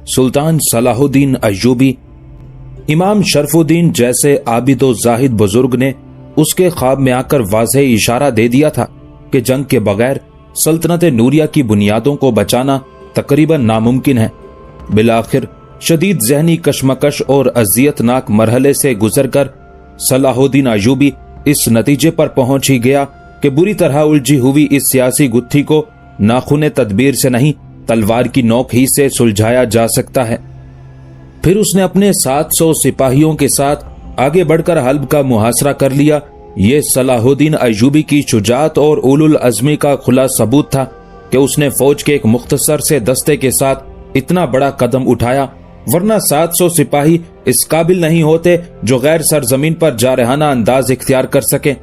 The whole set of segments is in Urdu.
سلطان صلاح الدین ایوبی، امام شرف الدین جیسے عابد و زاہد بزرگ نے اس کے خواب میں آ کر واضح اشارہ دے دیا تھا کہ جنگ کے بغیر سلطنت نوریہ کی بنیادوں کو بچانا تقریباً ناممکن ہے۔ بالآخر شدید ذہنی کشمکش اور اذیت ناک مرحلے سے گزر کر صلاح الدین ایوبی اس نتیجے پر پہنچ ہی گیا کہ بری طرح الجھی ہوئی اس سیاسی گتھی کو ناخن تدبیر سے نہیں، تلوار کی نوک ہی سے سلجھایا جا سکتا ہے۔ پھر اس نے اپنے 700 سپاہیوں کے ساتھ آگے بڑھ کر حلب کا محاصرہ کر لیا۔ یہ صلاح الدین ایوبی کی شجاعت اور اولو العزمی کا کھلا ثبوت تھا کہ اس نے فوج کے ایک مختصر سے دستے کے ساتھ اتنا بڑا قدم اٹھایا، ورنہ 700 سپاہی اس قابل نہیں ہوتے جو غیر سرزمین پر جارحانہ انداز اختیار کر سکے۔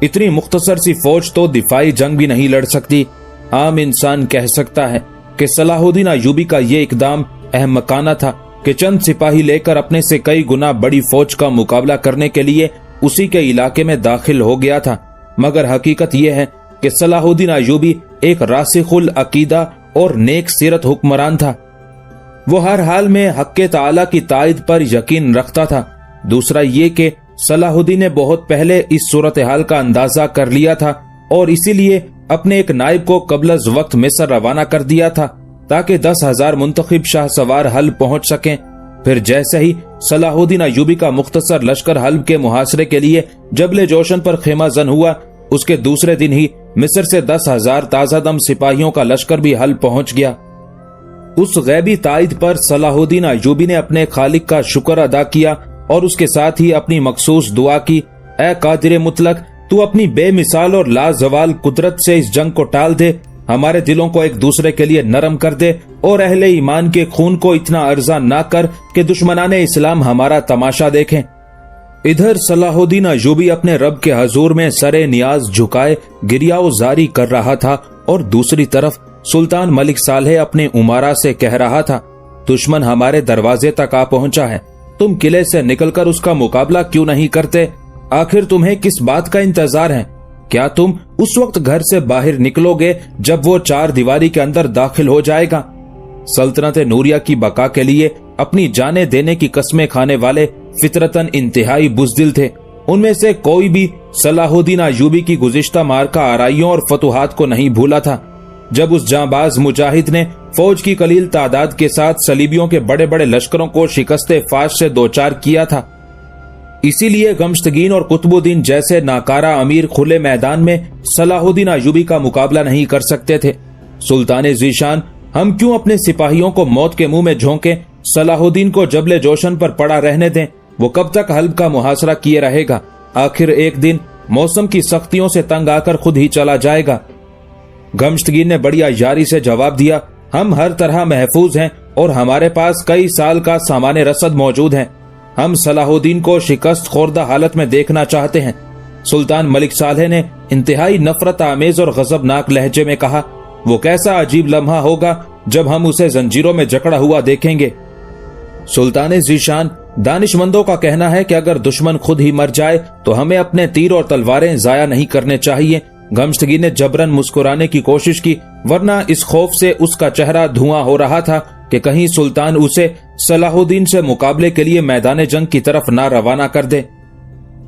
اتنی مختصر سی فوج تو دفاعی جنگ بھی نہیں لڑ سکتی۔ عام انسان کہہ سکتا ہے کہ صلاح الدین ایوبی کا یہ اقدام احمقانہ تھا کہ چند سپاہی لے کر اپنے سے کئی گنا بڑی فوج کا مقابلہ کرنے کے لیے اسی کے علاقے میں داخل ہو گیا تھا، مگر حقیقت یہ ہے کہ صلاح الدین ایوبی ایک راسخ العقیدہ اور نیک سیرت حکمران تھا۔ وہ ہر حال میں حق تعالی کی تائید پر یقین رکھتا تھا۔ دوسرا یہ کہ صلاح الدین نے بہت پہلے اس صورتحال کا اندازہ کر لیا تھا اور اسی لیے اپنے ایک نائب کو قبل از وقت مصر روانہ کر دیا تھا تاکہ 10,000 منتخب شاہ سوار حلب پہنچ سکیں۔ پھر جیسے ہی صلاح الدین ایوبی کا مختصر لشکر حلب کے محاصرے کے لیے جبل جوشن پر خیمہ زن ہوا، اس کے دوسرے دن ہی مصر سے 10,000 تازہ دم سپاہیوں کا لشکر بھی حلب پہنچ گیا۔ اس غیبی تائید پر صلاح الدین ایوبی نے اپنے خالق کا شکر ادا کیا اور اس کے ساتھ ہی اپنی مخصوص دعا کی، اے قادر مطلق، تو اپنی بے مثال اور لازوال قدرت سے اس جنگ کو ٹال دے، ہمارے دلوں کو ایک دوسرے کے لیے نرم کر دے اور اہل ایمان کے خون کو اتنا ارزاں نہ کر کہ دشمنان اسلام ہمارا تماشا دیکھیں۔ ادھر صلاح الدین ایوبی اپنے رب کے حضور میں سر نیاز جھکائے گریہ و زاری کر رہا تھا اور دوسری طرف سلطان ملک صالح اپنے امراء سے کہہ رہا تھا، دشمن ہمارے دروازے تک آ پہنچا ہے، تم قلعے سے نکل کر اس کا مقابلہ کیوں نہیں کرتے؟ آخر تمہیں کس بات کا انتظار ہے؟ کیا تم اس وقت گھر سے باہر نکلو گے جب وہ 4 دیواری کے اندر داخل ہو جائے گا؟ سلطنت نوریہ کی بقا کے لیے اپنی جانیں دینے کی قسمیں کھانے والے فطرتاً انتہائی بزدل تھے۔ ان میں سے کوئی بھی صلاح الدین ایوبی کی گزشتہ مارکہ آرائیوں اور فتوحات کو نہیں بھولا تھا۔ جب اس جانباز مجاہد نے فوج کی قلیل تعداد کے ساتھ صلیبیوں کے بڑے بڑے لشکروں کو شکست فاش سے دوچار کیا تھا، اسی لیے گمشتگین اور قطب الدین جیسے ناکارہ امیر کھلے میدان میں صلاح الدین ایوبی کا مقابلہ نہیں کر سکتے تھے۔ سلطان ذیشان، ہم کیوں اپنے سپاہیوں کو موت کے منہ میں جھونکیں؟ صلاح الدین کو جبل جوشن پر پڑا رہنے دیں، وہ کب تک حلب کا محاصرہ کیے رہے گا؟ آخر ایک دن موسم کی سختیوں سے تنگ آ کر خود ہی چلا جائے گا۔ گمشتگین نے بڑی عیاری سے جواب دیا، ہم ہر طرح محفوظ ہیں اور ہمارے پاس کئی سال کا سامان رسد موجود ہے، ہم صلاح الدین کو شکست خوردہ حالت میں دیکھنا چاہتے ہیں۔ سلطان ملک صالح نے انتہائی نفرت آمیز اور غضبناک لہجے میں کہا، وہ کیسا عجیب لمحہ ہوگا جب ہم اسے زنجیروں میں جکڑا ہوا دیکھیں گے۔ سلطان ذیشان، دانش مندوں کا کہنا ہے کہ اگر دشمن خود ہی مر جائے تو ہمیں اپنے تیر اور تلواریں ضائع نہیں کرنے چاہیے۔ گمشتگی نے جبرن مسکرانے کی کوشش کی، ورنہ اس خوف سے اس کا چہرہ دھواں ہو رہا تھا کہ کہیں سلطان اسے صلاح الدین سے مقابلے کے لیے میدان جنگ کی طرف نہ روانہ کر دے۔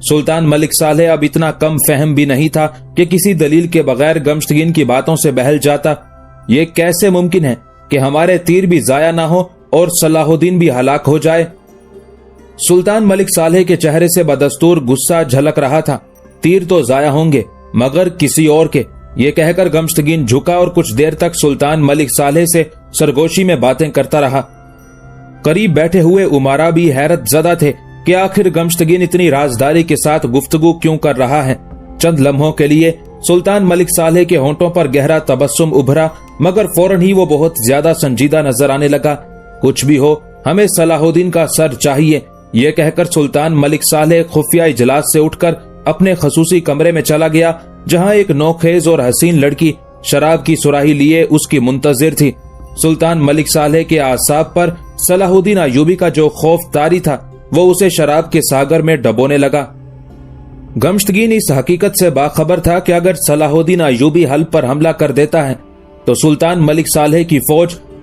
سلطان ملک صالح اب اتنا کم فہم بھی نہیں تھا کہ کسی دلیل کے بغیر گمشتگین کی باتوں سے بہل جاتا۔ یہ کیسے ممکن ہے کہ ہمارے تیر بھی ضائع نہ ہو اور صلاح الدین بھی ہلاک ہو جائے؟ سلطان ملک صالح کے چہرے سے بدستور غصہ جھلک رہا تھا۔ تیر تو ضائع ہوں گے مگر کسی اور کے، یہ کہہ کر گمشتگین جھکا اور کچھ دیر تک سلطان ملک صالح سے سرگوشی میں باتیں کرتا رہا۔ قریب بیٹھے ہوئے امراء بھی حیرت زدہ تھے کہ آخر گمشتگین اتنی رازداری کے ساتھ گفتگو کیوں کر رہا ہے۔ چند لمحوں کے لیے سلطان ملک صالح کے ہونٹوں پر گہرا تبسم ابھرا، مگر فوراً ہی وہ بہت زیادہ سنجیدہ نظر آنے لگا۔ کچھ بھی ہو، ہمیں صلاح الدین کا سر چاہیے، یہ کہہ کر سلطان ملک صالح خفیہ اجلاس سے اٹھ کر اپنے خصوصی کمرے میں چلا گیا، جہاں ایک نوخیز اور حسین لڑکی شراب کی سراہی لیے اس کی منتظر تھی۔ سلطان ملک صالح کے اعصاب پر صلاح الدین ایوبی کا جو خوف طاری تھا وہ اسے شراب کے ساگر میں ڈبونے لگا۔ گمشتگین اس حقیقت سے باخبر تھا کہ اگر صلاح الدین ایوبی حلب پر حملہ کر دیتا ہے تو سلطان ملک صالح کی فوج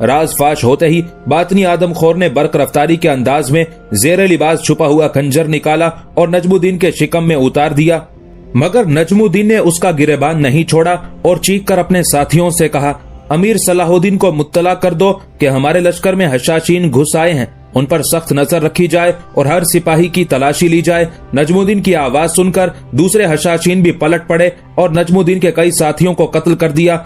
راز فاش ہوتے ہی باطنی آدم خور نے برق رفتاری کے انداز میں زیر لباس چھپا ہوا خنجر نکالا اور نجم الدین کے شکم میں اتار دیا، مگر نجم الدین نے اس کا گریبان نہیں چھوڑا اور چیخ کر اپنے ساتھیوں سے کہا، امیر صلاح الدین کو مطلع کر دو کہ ہمارے لشکر میں حشاشین گھس آئے ہیں، ان پر سخت نظر رکھی جائے اور ہر سپاہی کی تلاشی لی جائے۔ نجم الدین کی آواز سن کر دوسرے حشاشین بھی پلٹ پڑے اور نجم الدین کے کئی ساتھیوں کو قتل کر دیا۔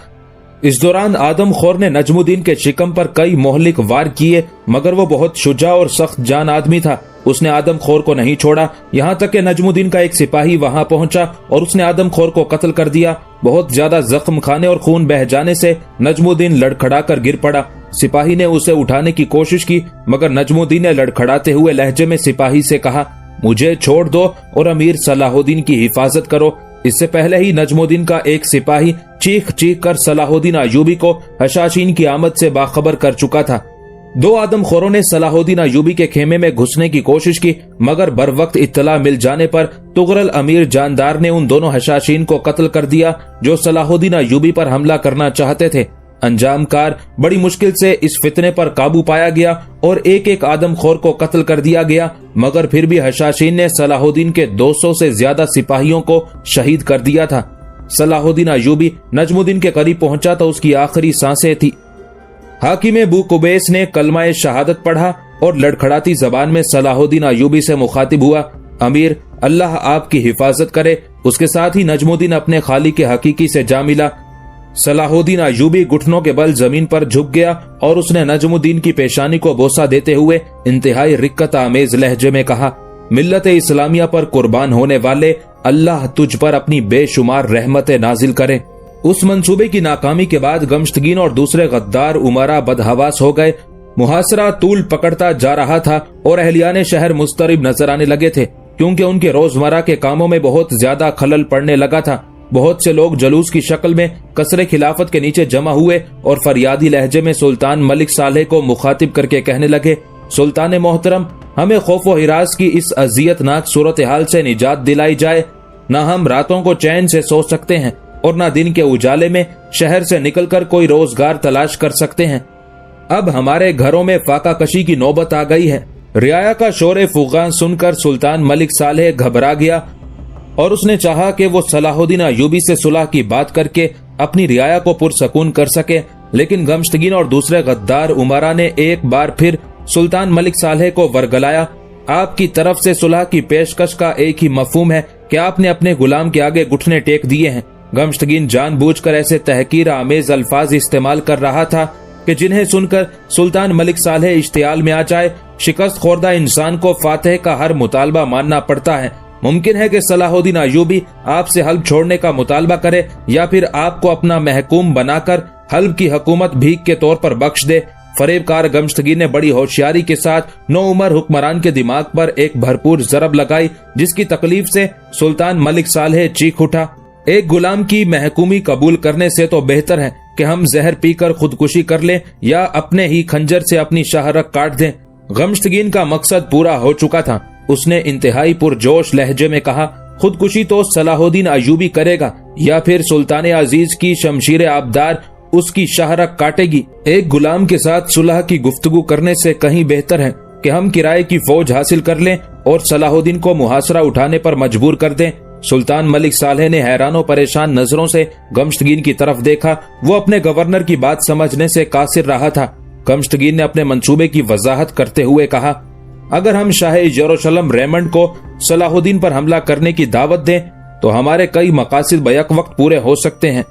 اس دوران آدم خور نے نجم الدین کے شکم پر کئی مہلک وار کیے، مگر وہ بہت شجاع اور سخت جان آدمی تھا، اس نے آدم خور کو نہیں چھوڑا، یہاں تک کہ نجم الدین کا ایک سپاہی وہاں پہنچا اور اس نے آدم خور کو قتل کر دیا۔ بہت زیادہ زخم کھانے اور خون بہ جانے سے نجم الدین لڑکھڑا کر گر پڑا۔ سپاہی نے اسے اٹھانے کی کوشش کی، مگر نجم الدین نے لڑکھڑاتے ہوئے لہجے میں سپاہی سے کہا، مجھے چھوڑ دو اور امیر صلاح الدین کی حفاظت کرو۔ اس سے پہلے ہی نجم الدین کا ایک سپاہی چیخ چیخ کر صلاح الدین ایوبی کو حشاشین کی آمد سے باخبر کر چکا تھا۔ دو آدم خوروں نے صلاح الدین ایوبی کے خیمے میں گھسنے کی کوشش کی، مگر بروقت اطلاع مل جانے پر تغرل امیر جاندار نے ان دونوں حشاشین کو قتل کر دیا جو صلاح الدین ایوبی پر حملہ کرنا چاہتے تھے۔ انجام کار بڑی مشکل سے اس فتنے پر قابو پایا گیا اور ایک ایک آدم خور کو قتل کر دیا گیا، مگر پھر بھی حشاشین نے صلاح الدین کے 200 سے زیادہ سپاہیوں کو شہید کر دیا تھا۔ صلاح الدین ایوبی نجم الدین کے قریب پہنچا تو اس کی آخری سانسیں تھی۔ حاکم بو قبیس نے کلمہ شہادت پڑھا اور لڑکھڑاتی زبان میں صلاح الدین ایوبی سے مخاطب ہوا، امیر اللہ آپ کی حفاظت کرے۔ اس کے ساتھ ہی نجم الدین اپنے خالق حقیقی سے جا ملا۔ صلاح الدین ایوبی گھٹنوں کے بل زمین پر جھک گیا اور اس نے نجم الدین کی پیشانی کو بوسہ دیتے ہوئے انتہائی رقت آمیز لہجے میں کہا، ملت اسلامیہ پر قربان ہونے والے، اللہ تجھ پر اپنی بے شمار رحمت نازل کرے۔ اس منصوبے کی ناکامی کے بعد گمشتگین اور دوسرے غدار امراء بدحواس ہو گئے۔ محاصرہ طول پکڑتا جا رہا تھا اور اہلیان شہر مضطرب نظر آنے لگے تھے، کیونکہ ان کے روزمرہ کے کاموں میں بہت زیادہ خلل پڑنے لگا تھا۔ بہت سے لوگ جلوس کی شکل میں قصر خلافت کے نیچے جمع ہوئے اور فریادی لہجے میں سلطان ملک صالح کو مخاطب کر کے کہنے لگے، سلطان محترم، ہمیں خوف و ہراس کی اس اذیت ناک صورتحال سے نجات دلائی جائے۔ نہ ہم راتوں کو چین سے سو سکتے ہیں اور نہ دن کے اجالے میں شہر سے نکل کر کوئی روزگار تلاش کر سکتے ہیں۔ اب ہمارے گھروں میں فاقہ کشی کی نوبت آ گئی ہے۔ رعایا کا شور فغاں سن کر سلطان ملک صالح گھبرا گیا اور اس نے چاہا کہ وہ صلاح الدین ایوبی سے صلح کی بات کر کے اپنی رعایا کو پرسکون کر سکے، لیکن گمشتگین اور دوسرے غدار امراء نے ایک بار پھر سلطان ملک صالح کو ورگلایا۔ آپ کی طرف سے صلح کی پیشکش کا ایک ہی مفہوم ہے کہ آپ نے اپنے غلام کے آگے گھٹنے ٹیک دیے ہیں۔ گمشتگین جان بوجھ کر ایسے تحقیر آمیز الفاظ استعمال کر رہا تھا کہ جنہیں سن کر سلطان ملک صالح اشتعال میں آ جائے۔ شکست خوردہ انسان کو فاتح کا ہر مطالبہ ماننا پڑتا ہے۔ ممکن ہے کہ صلاح الدین ایوبی آپ سے حلب چھوڑنے کا مطالبہ کرے یا پھر آپ کو اپنا محکوم بنا کر حلب کی حکومت بھیک کے طور پر بخش دے۔ فریب کار گمشتگی نے بڑی ہوشیاری کے ساتھ نو عمر حکمران کے دماغ پر ایک بھرپور ضرب لگائی، جس کی تکلیف سے سلطان ملک صالح چیخ اٹھا، ایک غلام کی محکومی قبول کرنے سے تو بہتر ہے کہ ہم زہر پی کر خودکشی کر لیں یا اپنے ہی خنجر سے اپنی شاہرگ کاٹ دیں۔ غمشتگین کا مقصد پورا ہو چکا تھا۔ اس نے انتہائی پرجوش لہجے میں کہا، خودکشی تو صلاح الدین ایوبی کرے گا یا پھر سلطان عزیز کی شمشیر آبدار اس کی شاہرگ کاٹے گی۔ ایک غلام کے ساتھ صلح کی گفتگو کرنے سے کہیں بہتر ہے کہ ہم کرائے کی فوج حاصل کر لیں اور صلاح الدین کو محاصرہ اٹھانے پر مجبور کر دیں۔ سلطان ملک صالح نے حیران و پریشان نظروں سے گمشتگین کی طرف دیکھا۔ وہ اپنے گورنر کی بات سمجھنے سے قاصر رہا تھا۔ گمشتگین نے اپنے منصوبے کی وضاحت کرتے ہوئے کہا، اگر ہم شاہ یروشلم ریمنڈ کو صلاح الدین پر حملہ کرنے کی دعوت دیں تو ہمارے کئی مقاصد بیک وقت پورے ہو سکتے ہیں۔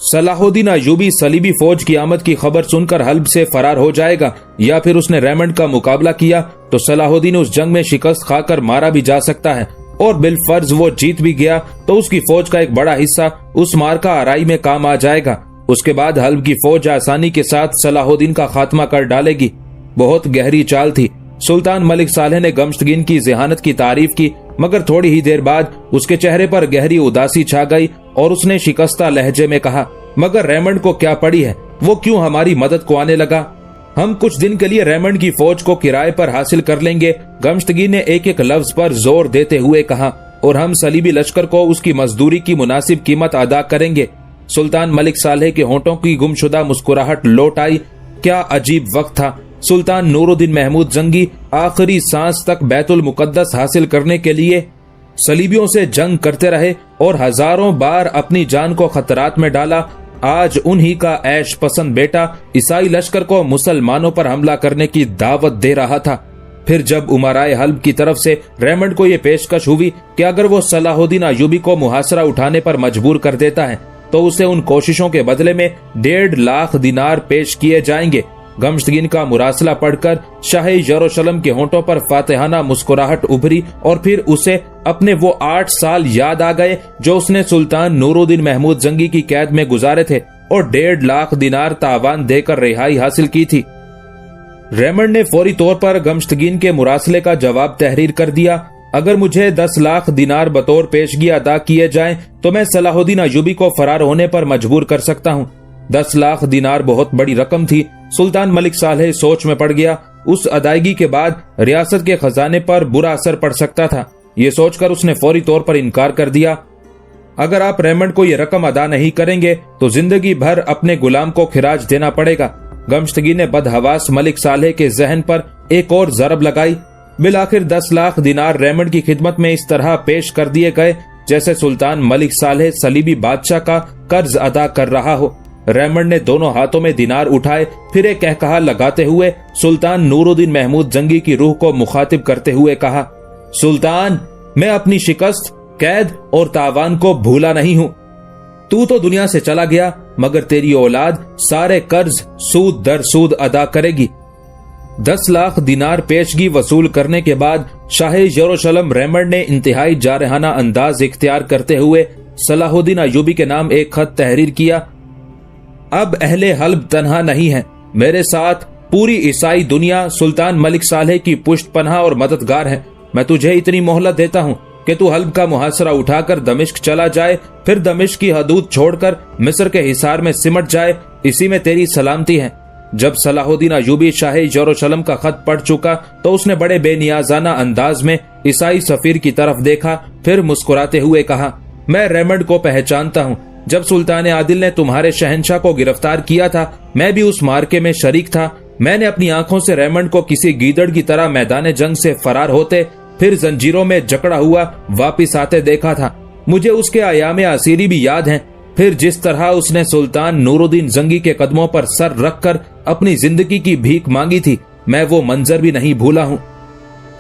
صلاح الدین ایوبی صلیبی فوج کی آمد کی خبر سن کر حلب سے فرار ہو جائے گا، یا پھر اس نے ریمنڈ کا مقابلہ کیا تو صلاح الدین اس جنگ میں شکست کھا کر مارا بھی جا سکتا ہے، اور بالفرض وہ جیت بھی گیا تو اس کی فوج کا ایک بڑا حصہ اس مارکہ آرائی میں کام آ جائے گا۔ اس کے بعد حلب کی فوج آسانی کے ساتھ صلاح الدین کا خاتمہ کر ڈالے گی۔ بہت گہری چال تھی۔ سلطان ملک صالح نے گمشتگین کی ذہانت کی تعریف کی، مگر تھوڑی ہی دیر بعد اس کے چہرے پر گہری اداسی چھا گئی اور اس نے شکستہ لہجے میں کہا، مگر ریمنڈ کو کیا پڑی ہے؟ وہ کیوں ہماری مدد کو آنے لگا؟ ہم کچھ دن کے لیے ریمنڈ کی فوج کو کرائے پر حاصل کر لیں گے، گمشتگین نے ایک ایک لفظ پر زور دیتے ہوئے کہا، اور ہم صلیبی لشکر کو اس کی مزدوری کی مناسب قیمت ادا کریں گے۔ سلطان ملک صالح کے ہونٹوں کی گمشدہ مسکراہٹ لوٹ آئی۔ کیا عجیب وقت تھا۔ سلطان نورالدین محمود زنگی آخری سانس تک بیت المقدس حاصل کرنے کے لیے صلیبیوں سے جنگ کرتے رہے اور ہزاروں بار اپنی جان کو خطرات میں ڈالا۔ آج انہی کا عیش پسند بیٹا عیسائی لشکر کو مسلمانوں پر حملہ کرنے کی دعوت دے رہا تھا۔ پھر جب امرائے حلب کی طرف سے ریمنڈ کو یہ پیشکش ہوئی کہ اگر وہ صلاح الدین ایوبی کو محاصرہ اٹھانے پر مجبور کر دیتا ہے تو اسے ان کوششوں کے بدلے میں 1.5 لاکھ دینار پیش کیے جائیں گے، گمشتگین کا مراسلہ پڑھ کر شاہ یروشلم کے ہونٹوں پر فاتحانہ مسکراہٹ ابھری اور پھر اسے اپنے وہ 8 سال یاد آ گئے جو اس نے سلطان نورالدین محمود زنگی کی قید میں گزارے تھے اور 1.5 لاکھ دینار تاوان دے کر رہائی حاصل کی تھی۔ ریمنڈ نے فوری طور پر گمشتگین کے مراسلے کا جواب تحریر کر دیا، اگر مجھے 10 لاکھ دینار بطور پیشگی ادا کیے جائیں تو میں صلاح الدین ایوبی کو فرار ہونے پر مجبور کر سکتا ہوں۔ 10 لاکھ دینار بہت بڑی رقم تھی۔ سلطان ملک صالح سوچ میں پڑ گیا، اس ادائیگی کے بعد ریاست کے خزانے پر برا اثر پڑ سکتا تھا۔ یہ سوچ کر اس نے فوری طور پر انکار کر دیا، اگر آپ ریمنڈ کو یہ رقم ادا نہیں کریں گے تو زندگی بھر اپنے غلام کو خراج دینا پڑے گا۔ گمشتگین نے بدحواس ملک صالح کے ذہن پر ایک اور ضرب لگائی۔ بالآخر 10 لاکھ دینار ریمنڈ کی خدمت میں اس طرح پیش کر دیے گئے جیسے سلطان ملک صالح صلیبی بادشاہ کا قرض ادا کر رہا ہو۔ ریمنڈ نے دونوں ہاتھوں میں دینار اٹھائے، پھر ایک کہکہا لگاتے ہوئے سلطان نورالدین محمود زنگی کی روح کو مخاطب کرتے ہوئے کہا، سلطان، میں اپنی شکست، قید اور تاوان کو بھولا نہیں ہوں۔ تو دنیا سے چلا گیا مگر تیری اولاد سارے قرض سود در سود ادا کرے گی۔ 10 لاکھ دینار پیشگی وصول کرنے کے بعد شاہ یروشلم ریمنڈ نے انتہائی جارحانہ انداز اختیار کرتے ہوئے صلاح الدین ایوبی کے نام ایک خط تحریر کیا، اب اہل حلب تنہا نہیں ہے، میرے ساتھ پوری عیسائی دنیا سلطان ملک صالح کی پشت پناہ اور مددگار ہے۔ میں تجھے اتنی مہلت دیتا ہوں کہ تو حلب کا محاصرہ اٹھا کر دمشق چلا جائے، پھر دمشق کی حدود چھوڑ کر مصر کے حصار میں سمٹ جائے، اسی میں تیری سلامتی ہے۔ جب صلاح الدین ایوبی شاہ یروشلم کا خط پڑھ چکا تو اس نے بڑے بے نیازانہ انداز میں عیسائی سفیر کی طرف دیکھا، پھر مسکراتے ہوئے کہا، میں ریمنڈ کو پہچانتا ہوں۔ جب سلطان عادل نے تمہارے شہنشاہ کو گرفتار کیا تھا میں بھی اس مارکے میں شریک تھا۔ میں نے اپنی آنکھوں سے ریمنڈ کو کسی گیدڑ کی طرح میدان جنگ سے فرار ہوتے پھر زنجیروں میں جکڑا ہوا واپس آتے دیکھا تھا۔ مجھے اس کے ایام اسیری بھی یاد ہیں، پھر جس طرح اس نے سلطان نورالدین زنگی کے قدموں پر سر رکھ کر اپنی زندگی کی بھیک مانگی تھی، میں وہ منظر بھی نہیں بھولا ہوں۔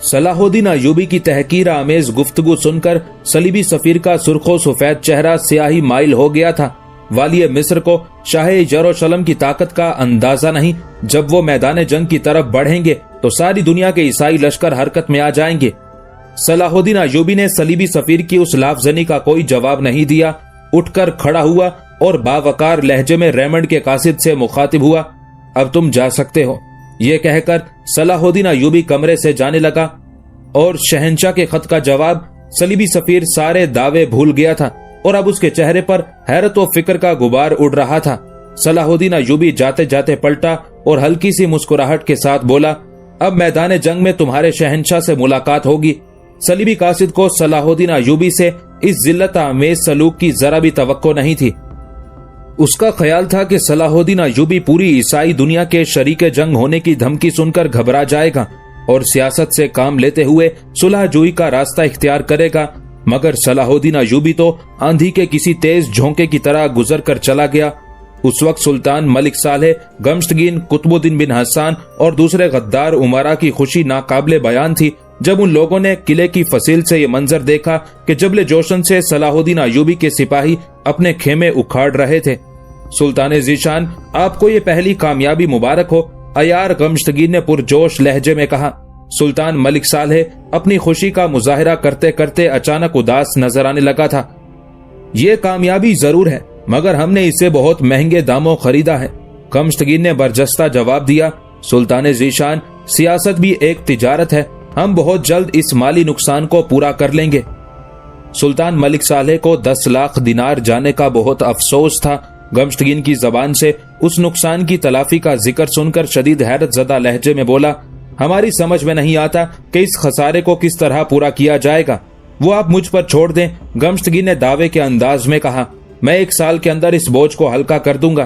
صلاح الدین ایوبی کی تحقیر آمیز گفتگو سن کر صلیبی سفیر کا سرخ و سفید چہرہ سیاہی مائل ہو گیا تھا۔ والی مصر کو شاہ یروشلم کی طاقت کا اندازہ نہیں، جب وہ میدان جنگ کی طرف بڑھیں گے تو ساری دنیا کے عیسائی لشکر حرکت میں آ جائیں گے۔ صلاح الدین ایوبی نے صلیبی سفیر کی اس لافزنی کا کوئی جواب نہیں دیا، اٹھ کر کھڑا ہوا اور باوقار لہجے میں ریمنڈ کے قاصد سے مخاطب ہوا، اب تم جا سکتے ہو۔ یہ کہہ کر صلاح الدین ایوبی کمرے سے جانے لگا اور شہنشاہ کے خط کا جواب صلیبی سفیر سارے دعوے بھول گیا تھا اور اب اس کے چہرے پر حیرت و فکر کا غبار اڑ رہا تھا۔ صلاح الدین ایوبی جاتے جاتے پلٹا اور ہلکی سی مسکراہٹ کے ساتھ بولا، اب میدان جنگ میں تمہارے شہنشاہ سے ملاقات ہوگی۔ صلیبی قاصد کو صلاح الدین ایوبی سے اس ذلت آمیز سلوک کی ذرا بھی توقع نہیں تھی۔ اس کا خیال تھا کہ صلاح الدین ایوبی پوری عیسائی دنیا کے شریک جنگ ہونے کی دھمکی سن کر گھبرا جائے گا اور سیاست سے کام لیتے ہوئے صلح جوئی کا راستہ اختیار کرے گا، مگر صلاح الدین ایوبی تو آندھی کے کسی تیز جھونکے کی طرح گزر کر چلا گیا۔ اس وقت سلطان ملک صالح، گمشتگین، قطب الدین بن حسان اور دوسرے غدار امراء کی خوشی ناقابل بیان تھی جب ان لوگوں نے قلعے کی فصیل سے یہ منظر دیکھا کہ جبل جوشن سے صلاح الدین ایوبی کے سپاہی اپنے خیمے اکھاڑ رہے تھے۔ سلطان ذیشان، آپ کو یہ پہلی کامیابی مبارک ہو، عیار گمشتگین نے پرجوش لہجے میں کہا۔ سلطان ملک صالح اپنی خوشی کا مظاہرہ کرتے کرتے اچانک اداس نظر آنے لگا تھا۔ یہ کامیابی ضرور ہے مگر ہم نے اسے بہت مہنگے داموں خریدا ہے، گمشتگین نے برجستہ جواب دیا۔ سلطان ذیشان، سیاست بھی ایک تجارت ہے، ہم بہت جلد اس مالی نقصان کو پورا کر لیں گے۔ سلطان ملک صالح کو 10 لاکھ دینار جانے کا بہت افسوس تھا۔ گمشتگین کی زبان سے اس نقصان کی تلافی کا ذکر سن کر شدید حیرت زدہ لہجے میں بولا، ہماری سمجھ میں نہیں آتا کہ اس خسارے کو کس طرح پورا کیا جائے گا، وہ آپ مجھ پر چھوڑ دیں۔ گمشتگین نے دعوے کے انداز میں کہا، میں 1 سال کے اندر اس بوجھ کو ہلکا کر دوں گا۔